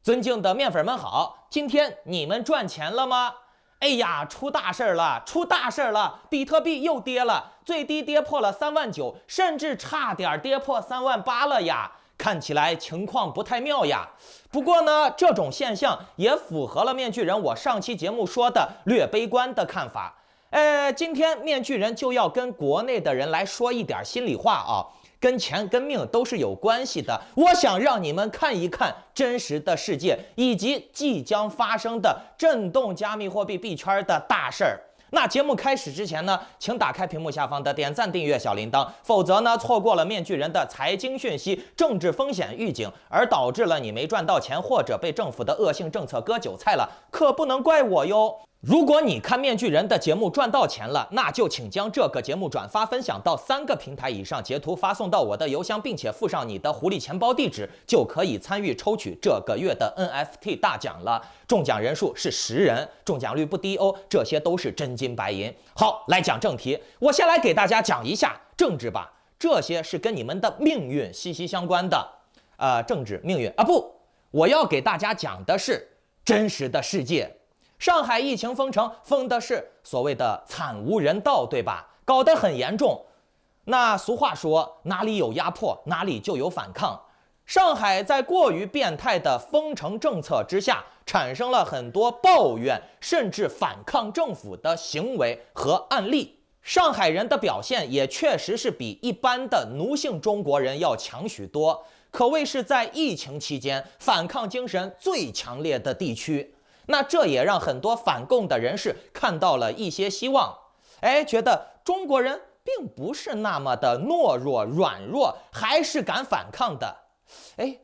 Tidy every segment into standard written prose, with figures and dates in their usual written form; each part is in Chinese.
尊敬的面粉们好，今天你们赚钱了吗？哎呀，出大事了，出大事了！比特币又跌了，最低跌破了39000，甚至差点跌破38000了呀！看起来情况不太妙呀。不过呢，这种现象也符合了面具人我上期节目说的略悲观的看法。今天面具人就要跟国内的人来说一点心里话啊。跟钱跟命都是有关系的，我想让你们看一看真实的世界，以及即将发生的震动加密货币币圈的大事儿。那节目开始之前呢，请打开屏幕下方的点赞、订阅、小铃铛，否则呢，错过了面具人的财经讯息、政治风险预警，而导致了你没赚到钱，或者被政府的恶性政策割韭菜了，可不能怪我哟。如果你看面具人的节目赚到钱了，那就请将这个节目转发分享到3个平台以上，截图发送到我的邮箱，并且附上你的狐狸钱包地址，就可以参与抽取这个月的 NFT 大奖了。中奖人数是10人，中奖率不低哦，这些都是真金白银。好，来讲正题，我先来给大家讲一下政治吧，这些是跟你们的命运息息相关的。政治命运啊，不，我要给大家讲的是真实的世界。上海疫情封城，封的是所谓的惨无人道，对吧？搞得很严重。那俗话说，哪里有压迫，哪里就有反抗。上海在过于变态的封城政策之下，产生了很多抱怨甚至反抗政府的行为和案例。上海人的表现也确实是比一般的奴性中国人要强许多，可谓是在疫情期间反抗精神最强烈的地区。那这也让很多反共的人士看到了一些希望，觉得中国人并不是那么的懦弱软弱，还是敢反抗的。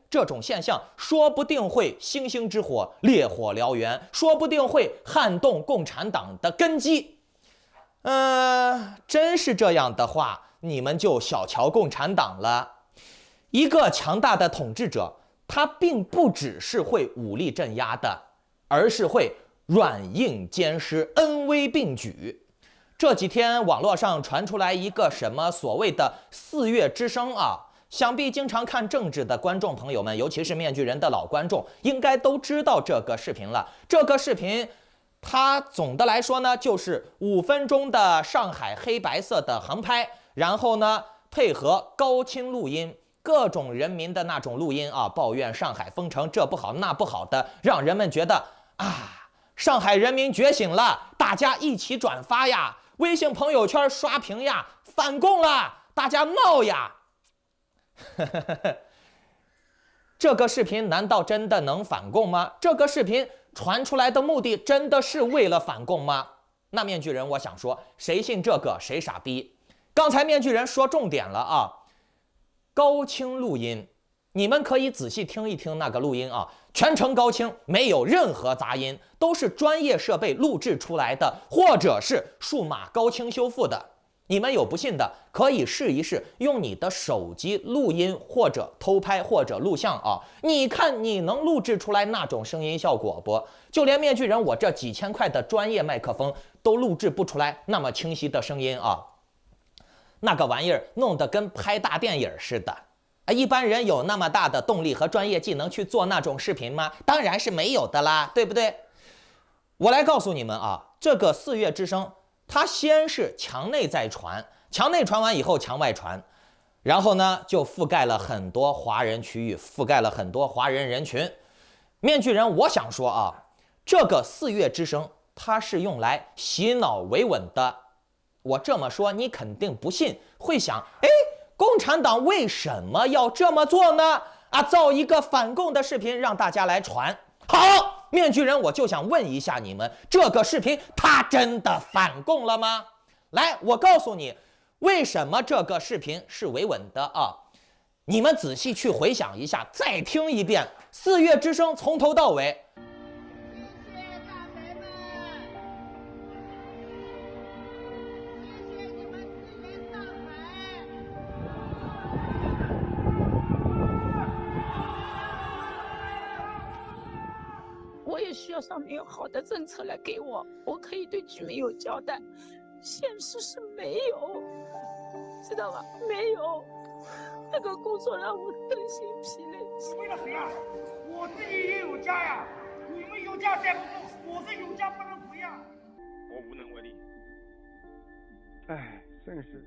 这种现象说不定会星星之火，烈火燎原，说不定会撼动共产党的根基。真是这样的话，你们就小瞧共产党了。一个强大的统治者，他并不只是会武力镇压的，而是会软硬兼施，恩威并举。这几天网络上传出来一个什么所谓的4月之声啊，想必经常看政治的观众朋友们，尤其是面具人的老观众，应该都知道这个视频了。这个视频它总的来说呢，就是5分钟的上海黑白色的航拍，然后呢配合高清录音，各种人民的那种录音啊，抱怨上海封城这不好那不好的，让人们觉得上海人民觉醒了，大家一起转发呀，微信朋友圈刷屏呀，反共了，大家闹呀。这个视频难道真的能反共吗？这个视频传出来的目的真的是为了反共吗？那面具人我想说，谁信这个谁傻逼。刚才面具人说重点了啊，高清录音，你们可以仔细听一听那个录音啊，全程高清，没有任何杂音，都是专业设备录制出来的，或者是数码高清修复的。你们有不信的，可以试一试，用你的手机录音，或者偷拍，或者录像啊，你看你能录制出来那种声音效果不？就连面具人我这几千块的专业麦克风都录制不出来那么清晰的声音啊。那个玩意儿弄得跟拍大电影似的。一般人有那么大的动力和专业技能去做那种视频吗？当然是没有的啦，对不对？我来告诉你们啊，这个4月之声，它先是墙内再传，墙内传完以后墙外传，然后呢就覆盖了很多华人区域，覆盖了很多华人人群。面具人我想说啊，这个4月之声它是用来洗脑维稳的。我这么说你肯定不信，会想共产党为什么要这么做呢？造一个反共的视频让大家来传。好，面具人我就想问一下你们，这个视频它真的反共了吗？来，我告诉你为什么这个视频是维稳的啊。你们仔细去回想一下，再听一遍4月之声从头到尾。我也需要上面有好的政策来给我，我可以对居民有交代。现实是没有，知道吧？没有，那个工作让我身心疲累。为了谁啊？我自己也有家家再不服，我是有家不能回呀。我无能为力。哎，真是。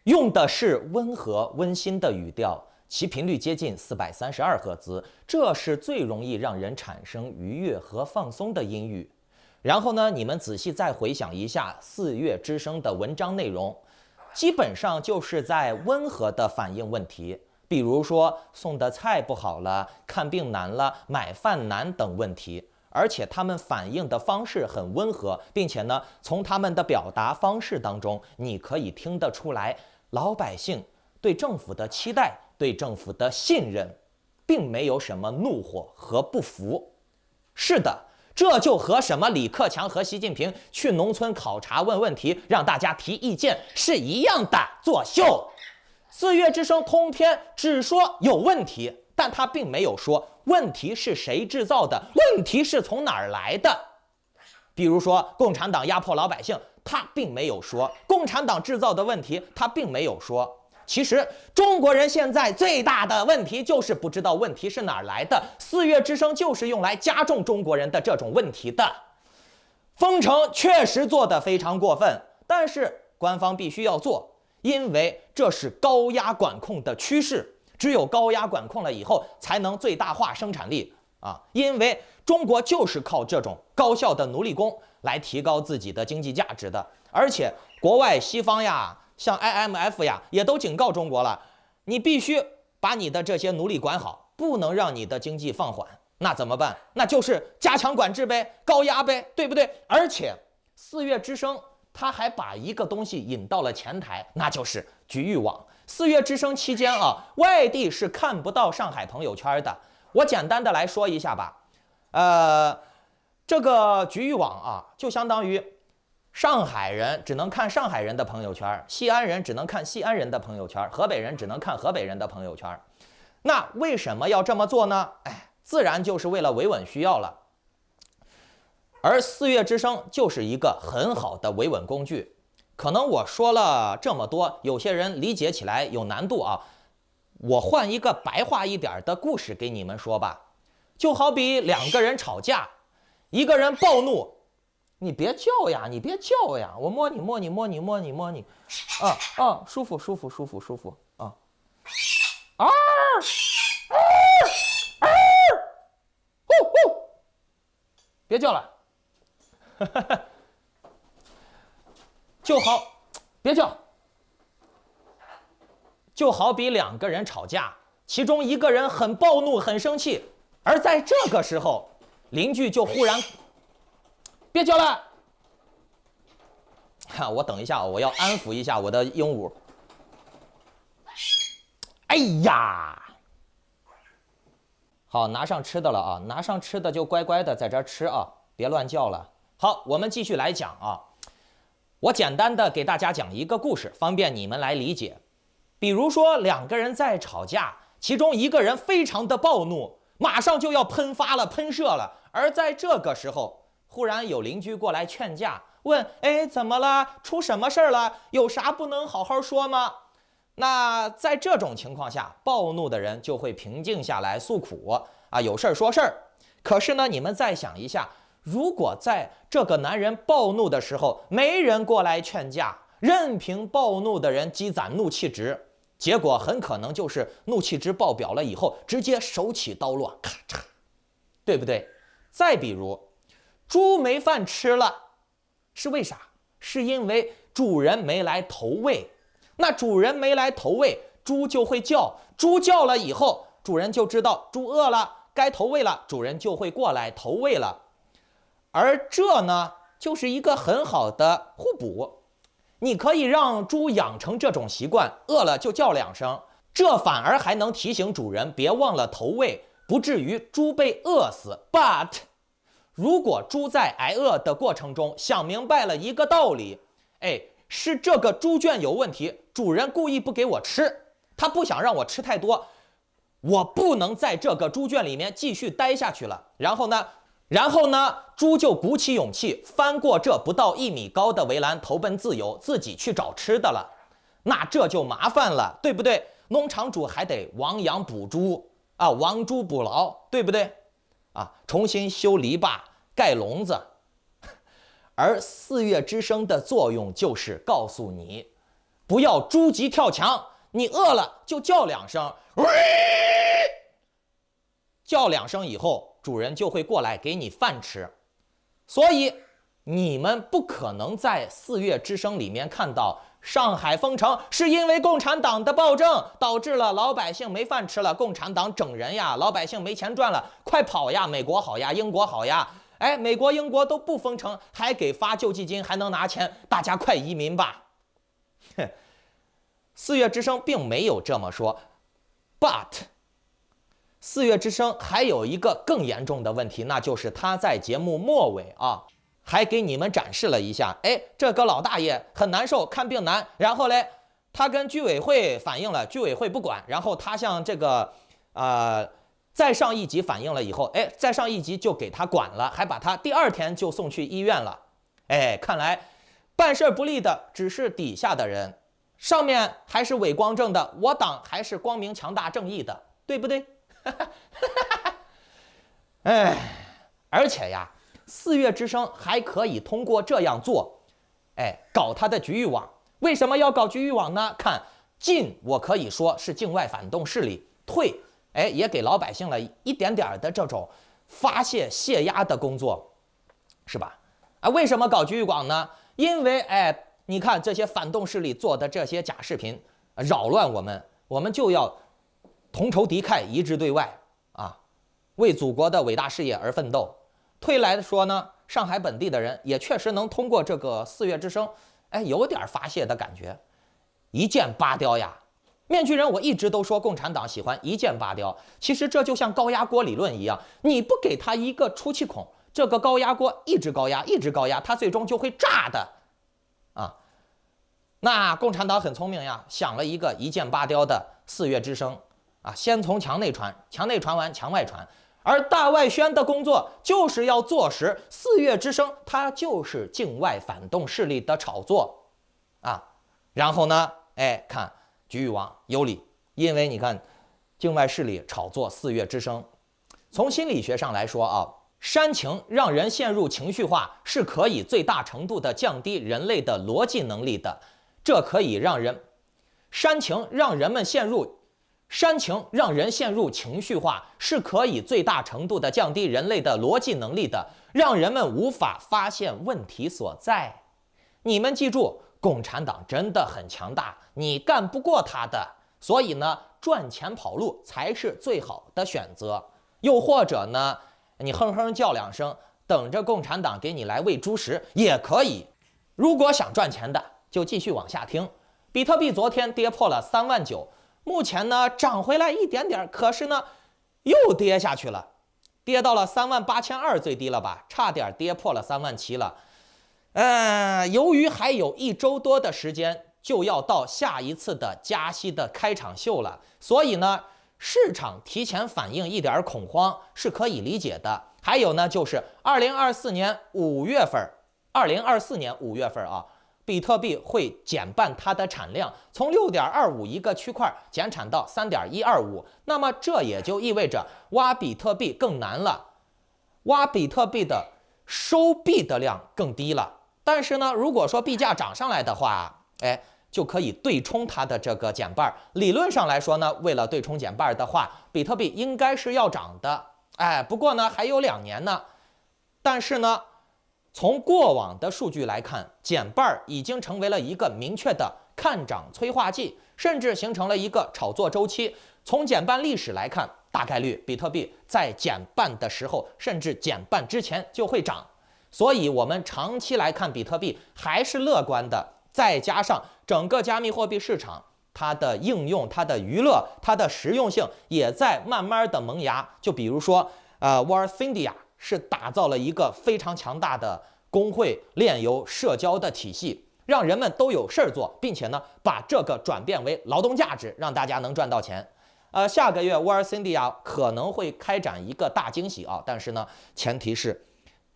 用的是温和温馨的语调，其频率接近432赫兹，这是最容易让人产生愉悦和放松的音域。然后呢，你们仔细再回想一下4月之声的文章内容，基本上就是在温和的反映问题，比如说送的菜不好了、看病难了、买饭难等问题。而且他们反映的方式很温和，并且呢，从他们的表达方式当中，你可以听得出来，老百姓对政府的期待、对政府的信任，并没有什么怒火和不服。是的，这就和什么李克强和习近平去农村考察问问题，让大家提意见是一样的作秀。4月之声通篇只说有问题，但他并没有说问题是谁制造的，问题是从哪儿来的。比如说共产党压迫老百姓，他并没有说共产党制造的问题，他并没有说。其实中国人现在最大的问题就是不知道问题是哪儿来的。4月之声就是用来加重中国人的这种问题的。封城确实做得非常过分，但是官方必须要做，因为这是高压管控的趋势。只有高压管控了以后，才能最大化生产力啊！因为中国就是靠这种高效的奴隶工来提高自己的经济价值的。而且国外西方呀，像 IMF 呀，也都警告中国了，你必须把你的这些奴隶管好，不能让你的经济放缓。那怎么办？那就是加强管制呗，高压呗，对不对？而且4月之声他还把一个东西引到了前台，那就是局域网。4月之声期间啊，外地是看不到上海朋友圈的。我简单的来说一下吧，这个局域网啊，就相当于上海人只能看上海人的朋友圈，西安人只能看西安人的朋友圈，河北人只能看河北人的朋友圈。那为什么要这么做呢？自然就是为了维稳需要了。而4月之声就是一个很好的维稳工具。可能我说了这么多，有些人理解起来有难度啊。我换一个白话一点的故事给你们说吧。就好比2个人吵架，一个人暴怒，你别叫呀，你别叫呀，我摸你摸你摸你摸你摸你，舒服舒服舒服舒服啊，别叫了。就好比2个人吵架，其中一个人很暴怒很生气，而在这个时候，邻居就忽然别叫了。我等一下，我要安抚一下我的鹦鹉。哎呀，好，拿上吃的了啊，拿上吃的就乖乖的在这儿吃啊，别乱叫了。好，我们继续来讲啊。我简单的给大家讲一个故事，方便你们来理解。比如说2个人在吵架，其中一个人非常的暴怒，马上就要喷发了、喷射了。而在这个时候，忽然有邻居过来劝架，问：怎么了？出什么事儿了？有啥不能好好说吗？那在这种情况下，暴怒的人就会平静下来诉苦啊，有事儿说事儿。可是呢，你们再想一下，如果在这个男人暴怒的时候，没人过来劝架，任凭暴怒的人积攒怒气值，结果很可能就是怒气值爆表了以后，直接手起刀落，咔嚓，对不对？再比如，猪没饭吃了，是为啥？是因为主人没来投喂。那主人没来投喂，猪就会叫，猪叫了以后，主人就知道猪饿了，该投喂了，主人就会过来投喂了。而这呢，就是一个很好的互补。你可以让猪养成这种习惯，饿了就叫2声，这反而还能提醒主人别忘了投喂，不至于猪被饿死。But 如果猪在挨饿的过程中想明白了一个道理，哎，是这个猪圈有问题，主人故意不给我吃，他不想让我吃太多，我不能在这个猪圈里面继续待下去了。然后呢，猪就鼓起勇气翻过这不到1米高的围栏，投奔自由，自己去找吃的了。那这就麻烦了，对不对？农场主还得亡羊补猪啊，亡猪补牢，对不对？啊，重新修篱笆、盖笼子。而四月之声的作用就是告诉你，不要猪急跳墙，你饿了就叫2声，叫2声以后，主人就会过来给你饭吃。所以你们不可能在四月之声里面看到上海封城是因为共产党的暴政导致了老百姓没饭吃了，共产党整人呀，老百姓没钱赚了，快跑呀，美国好呀，英国好呀。哎，美国、英国都不封城，还给发救济金，还能拿钱，大家快移民吧。四月之声并没有这么说 ，but 四月之声还有一个更严重的问题，那就是他在节目末尾啊，还给你们展示了一下，哎，这个老大爷很难受，看病难，然后嘞，他跟居委会反映了，居委会不管，然后他向这个再上一级反映了以后，哎，再上一级就给他管了，还把他第2天就送去医院了。哎，看来办事不力的只是底下的人，上面还是伟光正的，我党还是光明强大正义的，对不对？哎，而且呀，四月之声还可以通过这样做，哎，搞他的局域网。为什么要搞局域网呢？看进，我可以说是境外反动势力；退，哎，也给老百姓了一点点的这种发泄泄压的工作，是吧？啊，为什么搞局域网呢？因为哎，你看这些反动势力做的这些假视频，扰乱我们，我们就要同仇敌忾，一致对外啊，为祖国的伟大事业而奋斗。退来的说呢，上海本地的人也确实能通过这个四月之声，哎，有点发泄的感觉，一箭拔雕呀。面具人，我一直都说共产党喜欢一箭拔雕，其实这就像高压锅理论一样，你不给他一个出气孔，这个高压锅一直高压，一直高压，它最终就会炸的啊。那共产党很聪明呀，想了一个一箭拔雕的四月之声啊，先从墙内传，墙内传完墙外传，而大外宣的工作就是要坐实四月之声它就是境外反动势力的炒作啊。然后呢，哎，看局域网有理，因为你看境外势力炒作四月之声，从心理学上来说啊，煽情让人陷入情绪化是可以最大程度的降低人类的逻辑能力的，这可以让人煽情让人陷入情绪化是可以最大程度的降低人类的逻辑能力的，让人们无法发现问题所在。你们记住，共产党真的很强大，你干不过他的，所以呢，赚钱跑路才是最好的选择。又或者呢，你哼哼叫2声，等着共产党给你来喂猪食也可以。如果想赚钱的，就继续往下听。比特币昨天跌破了39000，目前呢涨回来一点点，可是呢又跌下去了，跌到了38200最低了吧，差点跌破了37000了。由于还有1周多的时间就要到下一次的加息的开场秀了，所以呢市场提前反应一点恐慌是可以理解的。还有呢就是2024年5月份啊，比特币会减半它的产量，从6.25一个区块减产到3.125，那么这也就意味着挖比特币更难了，挖比特币的收币的量更低了。但是呢，如果说币价涨上来的话，哎，就可以对冲它的这个减半。理论上来说呢，为了对冲减半的话，比特币应该是要涨的。哎，不过呢还有2年呢。但是呢，从过往的数据来看，减半已经成为了一个明确的看涨催化剂，甚至形成了一个炒作周期。从减半历史来看，大概率比特币在减半的时候，甚至减半之前就会涨。所以我们长期来看比特币还是乐观的，再加上整个加密货币市场它的应用、它的娱乐、它的实用性也在慢慢的萌芽。就比如说Worthindia 是打造了一个非常强大的工会炼油社交的体系，让人们都有事儿做，并且呢，把这个转变为劳动价值，让大家能赚到钱。下个月沃尔辛迪亚可能会开展一个大惊喜啊，但是呢，前提是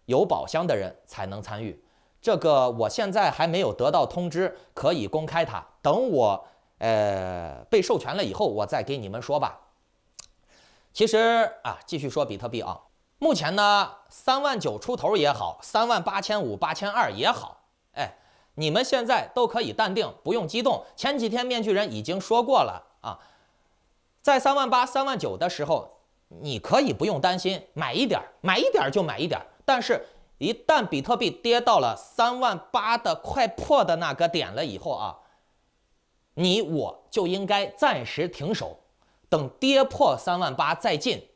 有宝箱的人才能参与。这个我现在还没有得到通知可以公开它，等我被授权了以后，我再给你们说吧。其实啊，继续说比特币啊，目前呢39000出头也好，38500、8200也好，哎，你们现在都可以淡定，不用激动。前几天面具人已经说过了啊，在38000、39000的时候，你可以不用担心，买一点就买一点。但是，一旦比特币跌到了38000的快破的那个点了以后啊，我就应该暂时停手，等跌破38000再进。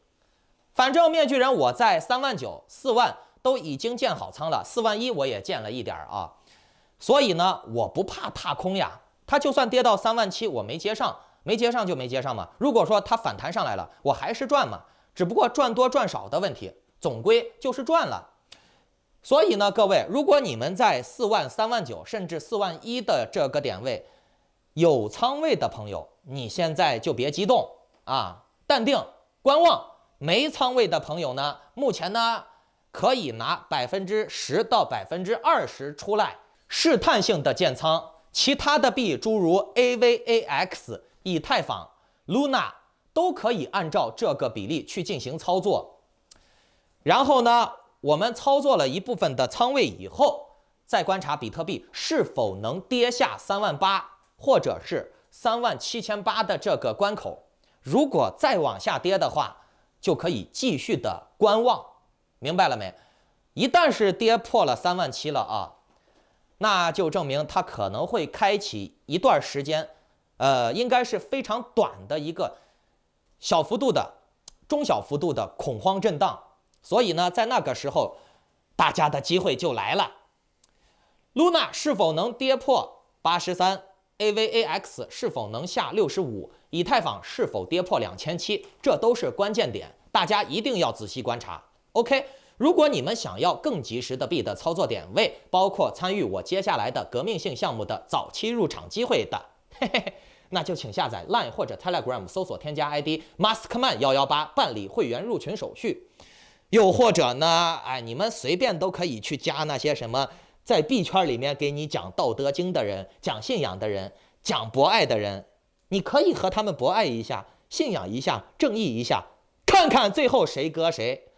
反正面具人我在39000、40000都已经建好仓了，41000我也建了一点啊，所以呢，我不怕踏空呀。它就算跌到37000，我没接上就没接上嘛。如果说它反弹上来了，我还是赚嘛，只不过赚多赚少的问题，总归就是赚了。所以呢，各位，如果你们在40000、39000甚至41000的这个点位有仓位的朋友，你现在就别激动啊，淡定观望。没仓位的朋友呢，目前呢可以拿10%到20%出来试探性的建仓，其他的币诸如 AVAX、以太坊、Luna 都可以按照这个比例去进行操作。然后呢，我们操作了一部分的仓位以后，再观察比特币是否能跌下38000或者是37800的这个关口。如果再往下跌的话，就可以继续的观望，明白了没？一旦是跌破了37000了啊，那就证明它可能会开启一段时间，应该是非常短的一个小幅度的、中小幅度的恐慌震荡。所以呢，在那个时候，大家的机会就来了。Luna 是否能跌破83？AVAX 是否能下65？以太坊是否跌破2700？这都是关键点，大家一定要仔细观察。OK， 如果你们想要更及时的币的操作点位，包括参与我接下来的革命性项目的早期入场机会的，那就请下载 Line 或者 Telegram 搜索添加 ID Maskman118办理会员入群手续。又或者呢，你们随便都可以去加那些什么在币圈里面给你讲道德经的人、讲信仰的人、讲博爱的人，你可以和他们博爱一下、信仰一下、正义一下，看看最后谁割谁。